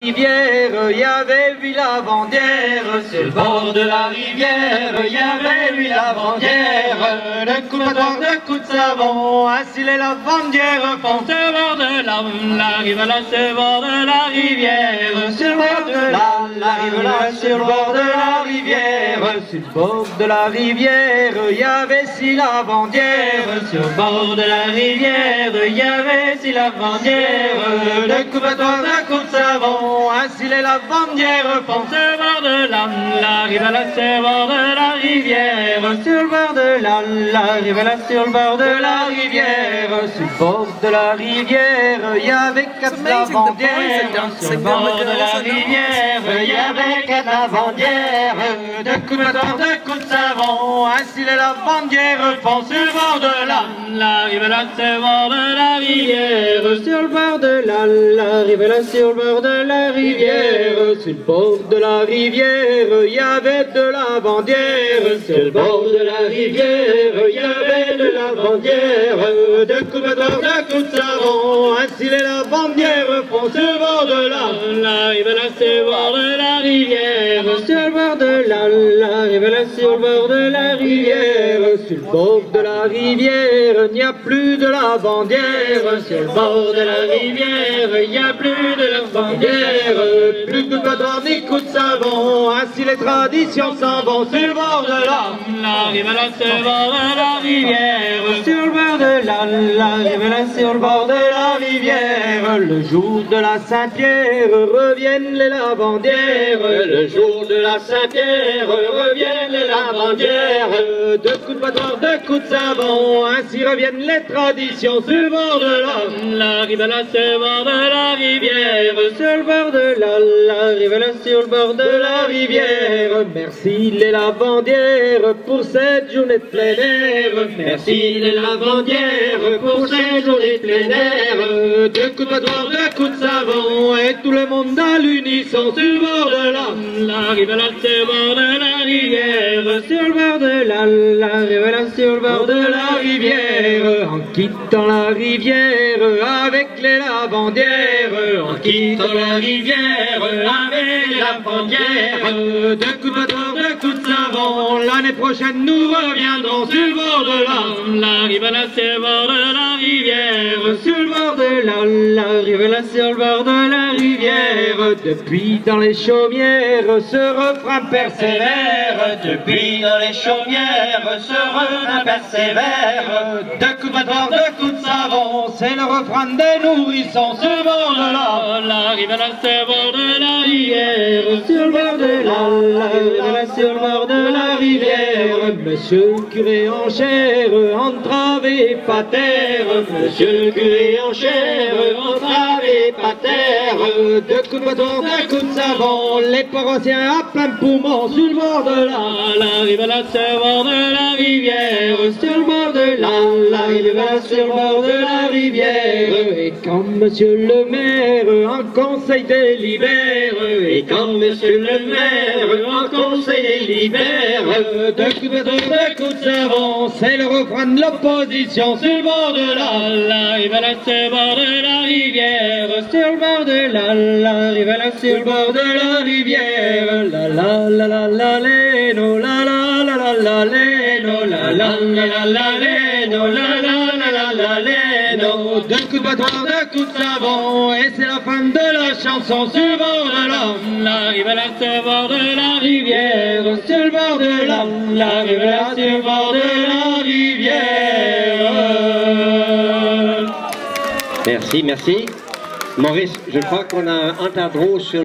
rivière, il y avait huit lavandières. Sur le bord de la rivière, il y avait huit lavandières. Le coup de bâton, de coups de savon, ainsi les lavandières font. Sur le bord de la rive là, sur le bord de la rivière. Sur le bord de la rive là, sur le bord de la rivière. Sur le bord de la rivière, il y avait six lavandières. Sur le bord de la rivière, il y avait six lavandières. Le coup de bâton, de coups de savon, ainsi les lavandières font. Sur le bord de la rive là, sur le bord de la rivière. Sur le bord de la rive là, sur le bord de la rivière. Sur le bord de la rivière, il y avait quatre lavandières. Sur le bord de la rivière, il y avait quatre lavandières. De coups de bâton, de coups de savon, ainsi les lavandières font. Sur le bord de la rive là, sur le bord de la rivière. Sur le bord de la rive là, sur le bord de la rivière. Sur le bord de la rivière, il y avait de lavandières. Sur le bord de la rivière, il y avait de lavandières. De coups de bâton, de coups de savon, ainsi les lavandières font. Sur le bord de la rive là, sur le bord de la rivière. Sur le bord de la rive là, sur le bord de la rivière. Sur le bord de la rivière, il n'y a plus de lavandières. Sur le bord de la rivière, il n'y a plus de lavandières. Plus de bâton ni coup de savon, ainsi les traditions s'en vont. Sur le bord de la rive là, sur le bord de la rivière. Sur le bord de la rive là, sur le bord de la rivière. Le jour de la Saint-Pierre, reviennent les lavandières. Le jour de la Saint-Pierre, reviennent les lavandières. De coups de bâton, de coups de savon, ainsi reviennent les traditions. Sur le bord de la rive là, sur le bord de la rivière. Sur le bord de la rive là, sur le bord de la rivière. Merci les lavandières pour cette journée de plein air. Merci les lavandières pour cette journée de plein air. De coups de bâton, de coups de savon, et tout le monde à l'unisson. Sur le bord de la rive là, sur le bord de la rivière. Sur le bord de la rive là, sur le bord de la rivière. En quittant la rivière avec les lavandières. En quittant la rivière avec les lavandières. De coups de bâton, de coups de savon, l'année prochaine nous reviendrons. Sur le bord de la rive là, sur le bord de la rivière. Sur le bord de la rive là, sur le bord de la rivière. Depuis dans les chaumières, ce refrain persévère. Depuis dans les chaumières, ce refrain persévère. De coups de bâton, de coups de savon, c'est le refrain des nourrissons. Sur le bord de la rive là, sur le bord de la rivière. Sur le bord de la rive là, sur le bord de la rivière. Monsieur le curé en chair, entravé pas terre. Monsieur le curé en chair, entravé pas terre. De coups de bâton, de coups de savon, les paroissiens à plein poumon. Sur le bord de la rive là, sur le bord de la rivière. Sur le bord de la rive là, sur le bord de la rivière. Et quand monsieur le maire en conseil délibère. Et quand monsieur le maire en conseil délibère. De coups de bâton, de coups de savon, c'est le refrain de l'opposition. Sur le bord de la rive là, sur le bord de la rivière. Sur le bord de la rive là, sur le bord de la rivière. La la la la la la no, la la la la la la no, la la la la la la no, la la la la la la no. De coups de bâton, de coups de savon, et c'est la fin de la chanson. Sur le bord de la rive là, sur le bord de la rivière. Sur le bord de la rive là, sur le bord de la rivière. Merci, merci. Maurice, je crois qu'on a un tas de roses sur